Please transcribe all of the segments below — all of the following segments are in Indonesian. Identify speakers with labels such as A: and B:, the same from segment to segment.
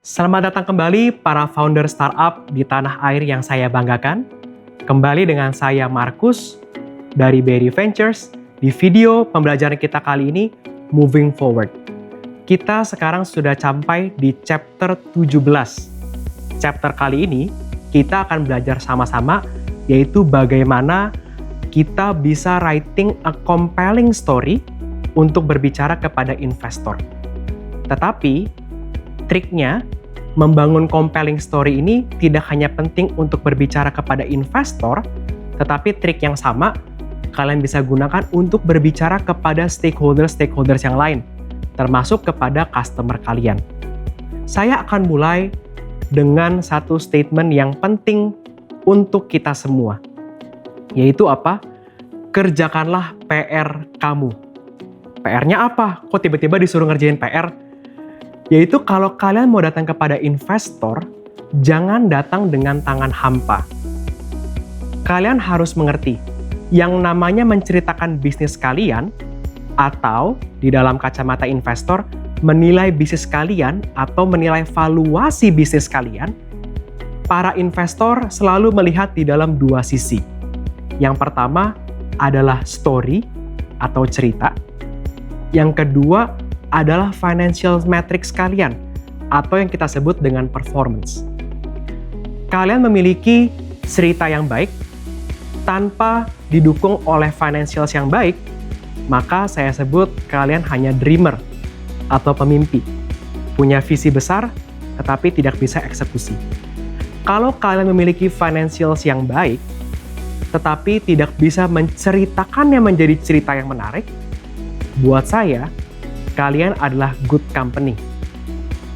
A: Selamat datang kembali para founder startup di tanah air yang saya banggakan. Kembali dengan saya Markus dari Berry Ventures. Di video pembelajaran kita kali ini, Moving Forward. Kita sekarang sudah sampai di chapter 17. Chapter kali ini, kita akan belajar sama-sama, yaitu bagaimana kita bisa writing a compelling story untuk berbicara kepada investor. Tetapi, triknya, membangun compelling story ini tidak hanya penting untuk berbicara kepada investor, tetapi trik yang sama kalian bisa gunakan untuk berbicara kepada stakeholders yang lain, termasuk kepada customer kalian. Saya akan mulai dengan satu statement yang penting untuk kita semua, yaitu apa? Kerjakanlah PR kamu. PR-nya apa? Kok tiba-tiba disuruh ngerjain PR? Yaitu kalau kalian mau datang kepada investor, jangan datang dengan tangan hampa. Kalian harus mengerti, yang namanya menceritakan bisnis kalian, atau di dalam kacamata investor, menilai bisnis kalian atau menilai valuasi bisnis kalian, para investor selalu melihat di dalam dua sisi. Yang pertama adalah story atau cerita. Yang kedua adalah financial metrics kalian, atau yang kita sebut dengan performance. Kalian memiliki cerita yang baik, tanpa didukung oleh financials yang baik, maka saya sebut kalian hanya dreamer atau pemimpi. Punya visi besar, tetapi tidak bisa eksekusi. Kalau kalian memiliki financials yang baik, tetapi tidak bisa menceritakannya menjadi cerita yang menarik, buat saya, kalian adalah good company.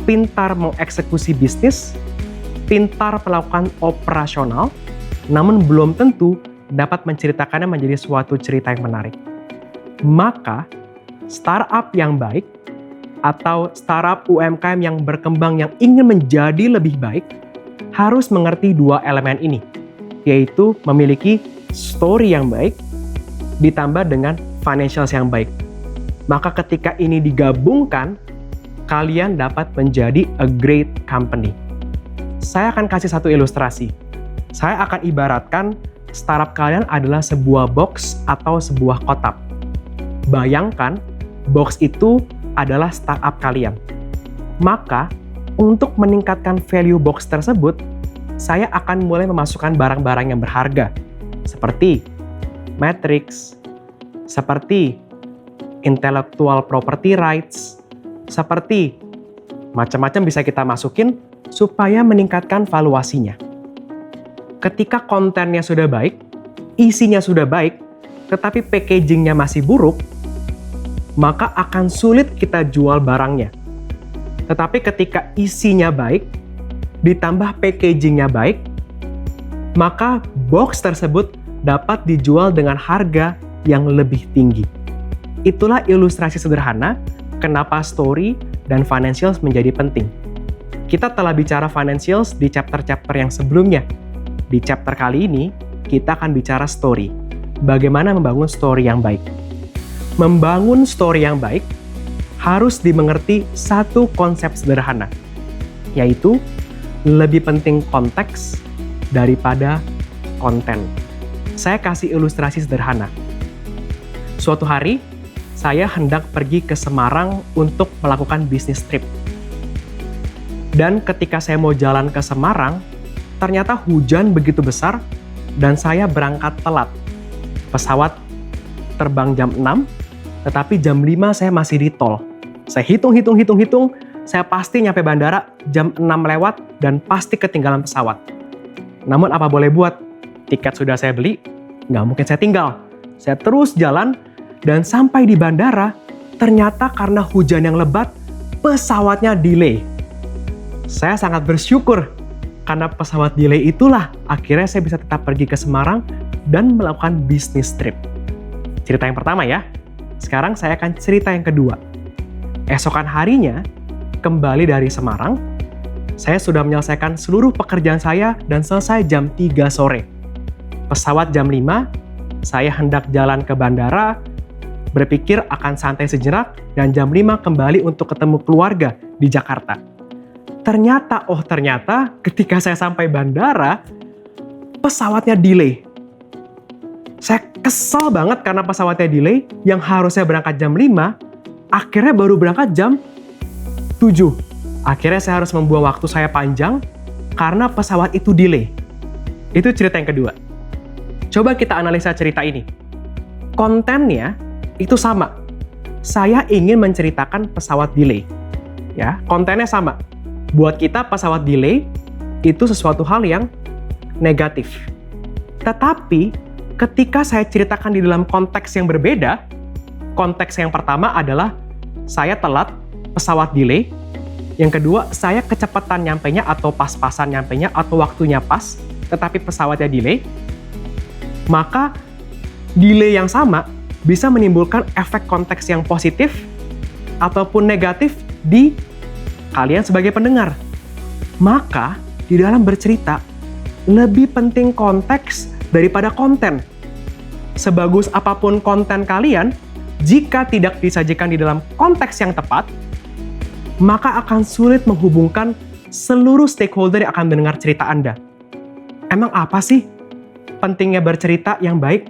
A: Pintar mengeksekusi bisnis, pintar melakukan operasional, namun belum tentu dapat menceritakannya menjadi suatu cerita yang menarik. Maka, startup yang baik atau startup UMKM yang berkembang yang ingin menjadi lebih baik harus mengerti dua elemen ini, yaitu memiliki story yang baik ditambah dengan financials yang baik. Maka ketika ini digabungkan, kalian dapat menjadi a great company. Saya akan kasih satu ilustrasi. Saya akan ibaratkan startup kalian adalah sebuah box atau sebuah kotak. Bayangkan, box itu adalah startup kalian. Maka, untuk meningkatkan value box tersebut, saya akan mulai memasukkan barang-barang yang berharga, seperti metrics, seperti intellectual property rights, seperti macam-macam bisa kita masukin supaya meningkatkan valuasinya. Ketika kontennya sudah baik, isinya sudah baik, tetapi packagingnya masih buruk, maka akan sulit kita jual barangnya. Tetapi ketika isinya baik, ditambah packagingnya baik, maka box tersebut dapat dijual dengan harga yang lebih tinggi. Itulah ilustrasi sederhana kenapa story dan financials menjadi penting. Kita telah bicara financials di chapter-chapter yang sebelumnya. Di chapter kali ini, kita akan bicara story. Bagaimana membangun story yang baik. Membangun story yang baik harus dimengerti satu konsep sederhana, yaitu lebih penting konteks daripada konten. Saya kasih ilustrasi sederhana. Suatu hari, saya hendak pergi ke Semarang untuk melakukan bisnis trip. Dan ketika saya mau jalan ke Semarang, ternyata hujan begitu besar dan saya berangkat telat. Pesawat terbang jam 6, tetapi jam 5 saya masih di tol. Saya hitung, saya pasti nyampe bandara jam 6 lewat dan pasti ketinggalan pesawat. Namun apa boleh buat, tiket sudah saya beli, nggak mungkin saya tinggal. Saya terus jalan dan sampai di bandara, ternyata karena hujan yang lebat, pesawatnya delay. Saya sangat bersyukur karena pesawat delay itulah akhirnya saya bisa tetap pergi ke Semarang dan melakukan bisnis trip. Cerita yang pertama ya. Sekarang saya akan cerita yang kedua. Esokan harinya, kembali dari Semarang, saya sudah menyelesaikan seluruh pekerjaan saya dan selesai jam 3 sore. Pesawat jam 5, saya hendak jalan ke bandara, berpikir akan santai sejenak, dan jam 5 kembali untuk ketemu keluarga di Jakarta. Ternyata ketika saya sampai bandara, pesawatnya delay. Saya kesel banget karena pesawatnya delay, yang harusnya berangkat jam 5, akhirnya baru berangkat jam 7. Akhirnya saya harus membuang waktu saya panjang karena pesawat itu delay. Itu cerita yang kedua. Coba kita analisa cerita ini. Kontennya itu sama. Saya ingin menceritakan pesawat delay. Ya, kontennya sama. Buat kita pesawat delay itu sesuatu hal yang negatif. Tetapi ketika saya ceritakan di dalam konteks yang berbeda, konteks yang pertama adalah saya telat, pesawat delay. Yang kedua, saya kecepatan nyampenya atau pas-pasan nyampenya atau waktunya pas, tetapi pesawatnya delay. Maka delay yang sama bisa menimbulkan efek konteks yang positif ataupun negatif di kalian sebagai pendengar. Maka di dalam bercerita lebih penting konteks daripada konten. Sebagus apapun konten kalian, jika tidak disajikan di dalam konteks yang tepat, maka akan sulit menghubungkan seluruh stakeholder yang akan mendengar cerita Anda. Emang apa sih pentingnya bercerita yang baik?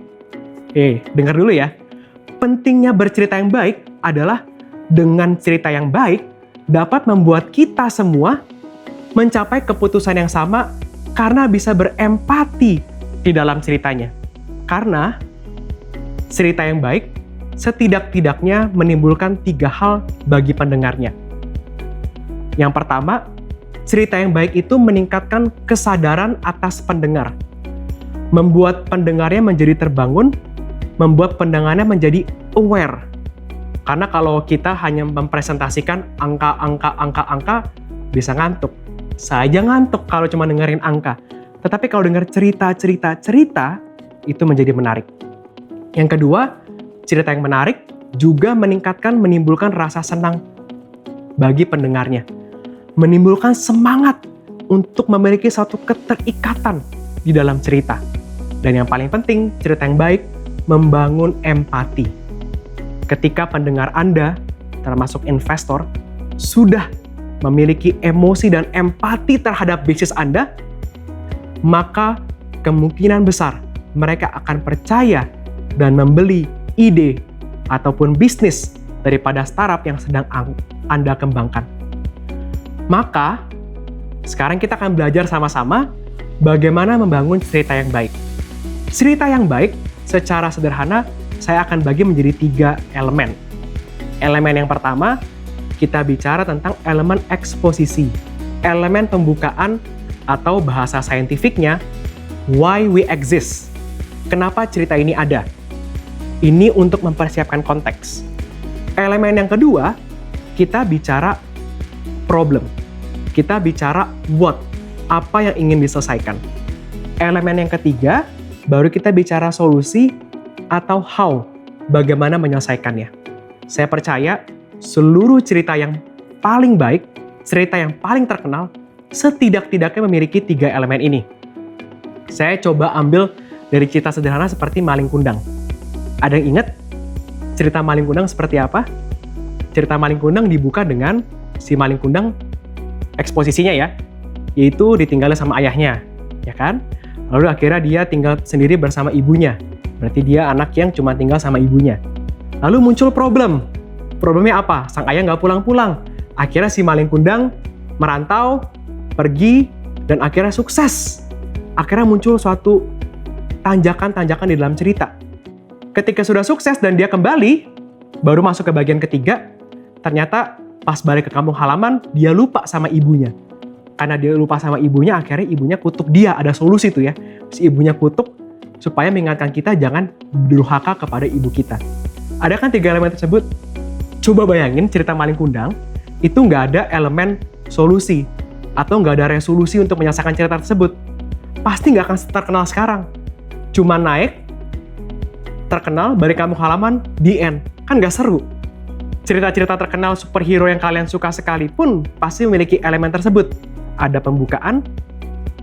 A: Dengar dulu ya. Pentingnya bercerita yang baik adalah dengan cerita yang baik dapat membuat kita semua mencapai keputusan yang sama karena bisa berempati di dalam ceritanya. Karena cerita yang baik setidak-tidaknya menimbulkan 3 hal bagi pendengarnya. Yang pertama, cerita yang baik itu meningkatkan kesadaran atas pendengar. Membuat pendengarnya menjadi terbangun, membuat pendengarnya menjadi aware. Karena kalau kita hanya mempresentasikan angka, bisa ngantuk. Saya aja ngantuk kalau cuma dengerin angka. Tetapi kalau dengar cerita, itu menjadi menarik. Yang kedua, cerita yang menarik juga menimbulkan rasa senang bagi pendengarnya. Menimbulkan semangat untuk memiliki suatu keterikatan di dalam cerita. Dan yang paling penting, cerita yang baik membangun empati. Ketika pendengar Anda, termasuk investor, sudah memiliki emosi dan empati terhadap bisnis Anda, maka kemungkinan besar mereka akan percaya dan membeli ide ataupun bisnis daripada startup yang sedang Anda kembangkan. Maka, sekarang kita akan belajar sama-sama bagaimana membangun cerita yang baik. Cerita yang baik, secara sederhana, saya akan bagi menjadi 3 elemen. Elemen yang pertama, kita bicara tentang elemen eksposisi. Elemen pembukaan atau bahasa saintifiknya, why we exist. Kenapa cerita ini ada? Ini untuk mempersiapkan konteks. Elemen yang kedua, kita bicara problem. Kita bicara what, apa yang ingin diselesaikan. Elemen yang ketiga, baru kita bicara solusi atau how, bagaimana menyelesaikannya. Saya percaya seluruh cerita yang paling baik, cerita yang paling terkenal, setidak-tidaknya memiliki 3 elemen ini. Saya coba ambil dari cerita sederhana seperti Maling Kundang. Ada yang ingat cerita Maling Kundang seperti apa? Cerita Maling Kundang dibuka dengan si Maling Kundang eksposisinya ya, yaitu ditinggalin sama ayahnya, ya kan? Lalu akhirnya dia tinggal sendiri bersama ibunya. Berarti dia anak yang cuma tinggal sama ibunya. Lalu muncul problem. Problemnya apa? Sang ayah nggak pulang-pulang. Akhirnya si Maling Kundang merantau, pergi, dan akhirnya sukses. Akhirnya muncul suatu tanjakan-tanjakan di dalam cerita. Ketika sudah sukses dan dia kembali, baru masuk ke bagian ketiga, ternyata pas balik ke kampung halaman, dia lupa sama ibunya. Karena dia lupa sama ibunya, akhirnya ibunya kutuk dia. Ada solusi tuh ya. Si ibunya kutuk, supaya mengingatkan kita jangan durhaka kepada ibu kita. Ada kan 3 elemen tersebut? Coba bayangin cerita Maling Kundang, itu nggak ada elemen solusi, atau nggak ada resolusi untuk menyelesaikan cerita tersebut. Pasti nggak akan terkenal sekarang. Cuma naik, terkenal, balik kampung halaman, the end. Kan nggak seru. Cerita-cerita terkenal superhero yang kalian suka sekalipun, pasti memiliki elemen tersebut. Ada pembukaan,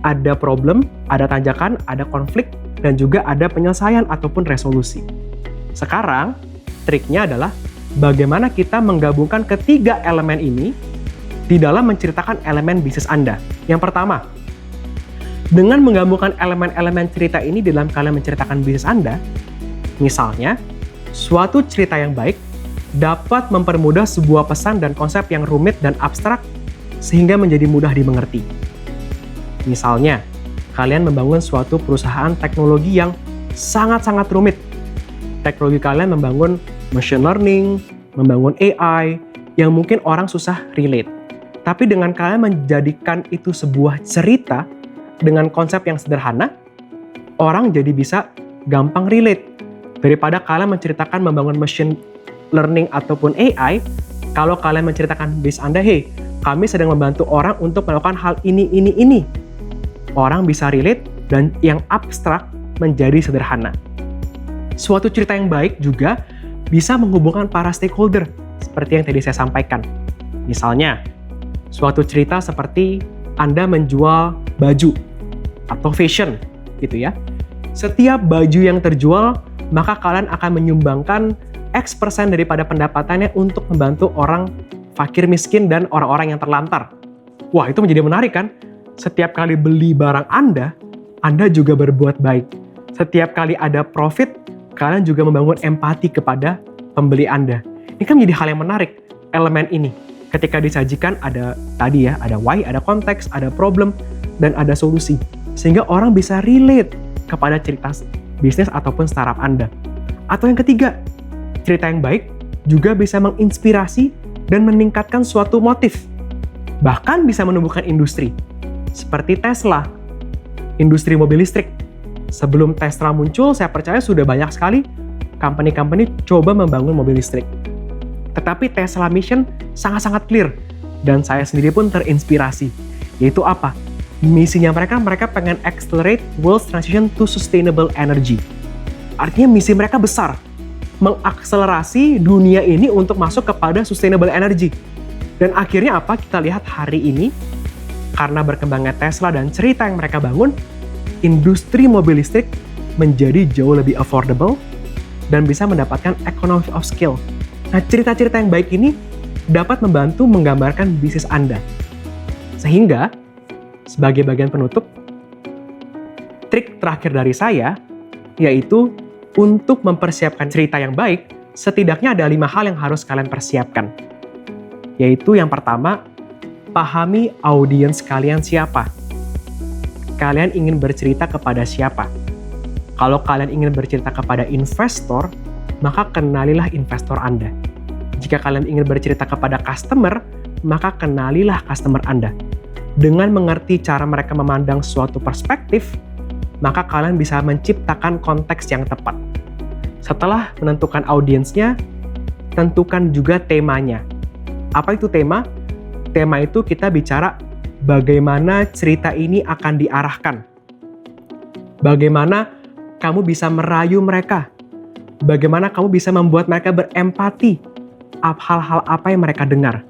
A: ada problem, ada tanjakan, ada konflik, dan juga ada penyelesaian ataupun resolusi. Sekarang, triknya adalah bagaimana kita menggabungkan ketiga elemen ini di dalam menceritakan elemen bisnis Anda. Yang pertama, dengan menggabungkan elemen-elemen cerita ini dalam kalian menceritakan bisnis Anda, misalnya, suatu cerita yang baik dapat mempermudah sebuah pesan dan konsep yang rumit dan abstrak sehingga menjadi mudah dimengerti. Misalnya, kalian membangun suatu perusahaan teknologi yang sangat-sangat rumit. Teknologi kalian membangun machine learning, membangun AI, yang mungkin orang susah relate. Tapi dengan kalian menjadikan itu sebuah cerita dengan konsep yang sederhana, orang jadi bisa gampang relate. Daripada kalian menceritakan membangun machine learning ataupun AI, kalau kalian menceritakan bisnis Anda, hey, kami sedang membantu orang untuk melakukan hal ini. Orang bisa relate dan yang abstrak menjadi sederhana. Suatu cerita yang baik juga bisa menghubungkan para stakeholder, seperti yang tadi saya sampaikan. Misalnya, suatu cerita seperti Anda menjual baju atau fashion, gitu ya. Setiap baju yang terjual, maka kalian akan menyumbangkan X% daripada pendapatannya untuk membantu orang fakir miskin dan orang-orang yang terlantar. Wah, itu menjadi menarik kan? Setiap kali beli barang Anda juga berbuat baik. Setiap kali ada profit, kalian juga membangun empati kepada pembeli Anda. Ini kan menjadi hal yang menarik, elemen ini. Ketika disajikan ada why, ada konteks, ada problem, dan ada solusi. Sehingga orang bisa relate kepada cerita bisnis ataupun startup Anda. Atau yang ketiga, cerita yang baik juga bisa menginspirasi dan meningkatkan suatu motif. Bahkan bisa menumbuhkan industri. Seperti Tesla, industri mobil listrik. Sebelum Tesla muncul, saya percaya sudah banyak sekali company-company coba membangun mobil listrik. Tetapi Tesla mission sangat-sangat clear, dan saya sendiri pun terinspirasi. Yaitu apa? Misinya mereka pengen accelerate world's transition to sustainable energy. Artinya misi mereka besar, mengakselerasi dunia ini untuk masuk kepada sustainable energy. Dan akhirnya apa? Kita lihat hari ini, karena berkembangnya Tesla dan cerita yang mereka bangun, industri mobil listrik menjadi jauh lebih affordable dan bisa mendapatkan economy of scale. Nah, cerita-cerita yang baik ini dapat membantu menggambarkan bisnis Anda. Sehingga, sebagai bagian penutup, trik terakhir dari saya yaitu untuk mempersiapkan cerita yang baik, setidaknya ada 5 hal yang harus kalian persiapkan. Yaitu yang pertama, pahami audiens kalian siapa. Kalian ingin bercerita kepada siapa? Kalau kalian ingin bercerita kepada investor, maka kenalilah investor Anda. Jika kalian ingin bercerita kepada customer, maka kenalilah customer Anda. Dengan mengerti cara mereka memandang suatu perspektif, maka kalian bisa menciptakan konteks yang tepat. Setelah menentukan audiensnya, tentukan juga temanya. Apa itu tema? Tema itu kita bicara bagaimana cerita ini akan diarahkan. Bagaimana kamu bisa merayu mereka. Bagaimana kamu bisa membuat mereka berempati hal-hal apa yang mereka dengar.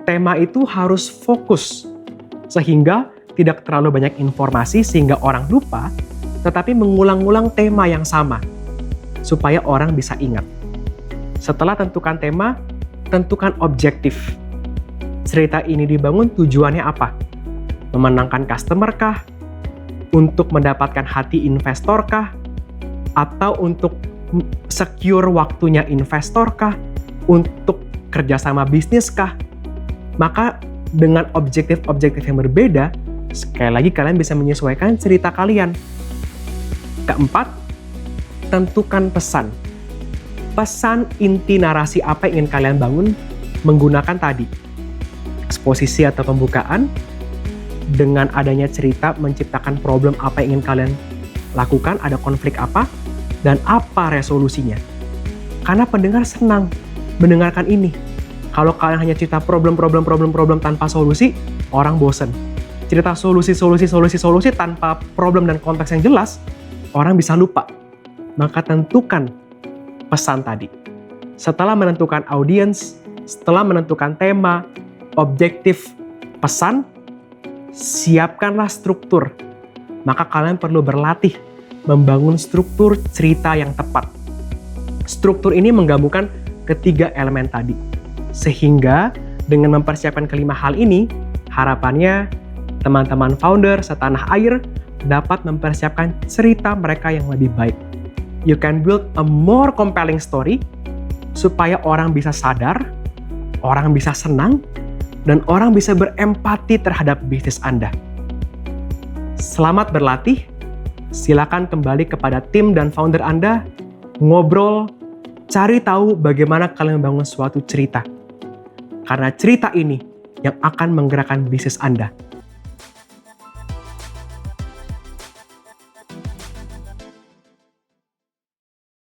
A: Tema itu harus fokus, sehingga tidak terlalu banyak informasi sehingga orang lupa, tetapi mengulang-ulang tema yang sama, supaya orang bisa ingat. Setelah tentukan tema, tentukan objektif. Cerita ini dibangun tujuannya apa? Memenangkan customer kah? Untuk mendapatkan hati investor kah? Atau untuk secure waktunya investor kah? Untuk kerjasama bisnis kah? Maka dengan objektif-objektif yang berbeda, sekali lagi kalian bisa menyesuaikan cerita kalian. Keempat, tentukan pesan. Pesan inti narasi apa yang ingin kalian bangun menggunakan tadi. Eksposisi atau pembukaan, dengan adanya cerita menciptakan problem apa yang ingin kalian lakukan, ada konflik apa, dan apa resolusinya. Karena pendengar senang mendengarkan ini. Kalau kalian hanya cerita problem tanpa solusi, orang bosen. Cerita solusi tanpa problem dan konteks yang jelas, orang bisa lupa. Maka tentukan pesan tadi. Setelah menentukan audiens, setelah menentukan tema, objektif, pesan, siapkanlah struktur. Maka kalian perlu berlatih membangun struktur cerita yang tepat. Struktur ini menggabungkan ketiga elemen tadi. Sehingga Dengan mempersiapkan kelima hal ini, harapannya teman-teman founder setanah air dapat mempersiapkan cerita mereka yang lebih baik. You can build a more compelling story supaya orang bisa sadar, orang bisa senang, dan orang bisa berempati terhadap bisnis Anda. Selamat berlatih. Silakan kembali kepada tim dan founder Anda, ngobrol, cari tahu bagaimana kalian membangun suatu cerita. Karena cerita ini yang akan menggerakkan bisnis Anda.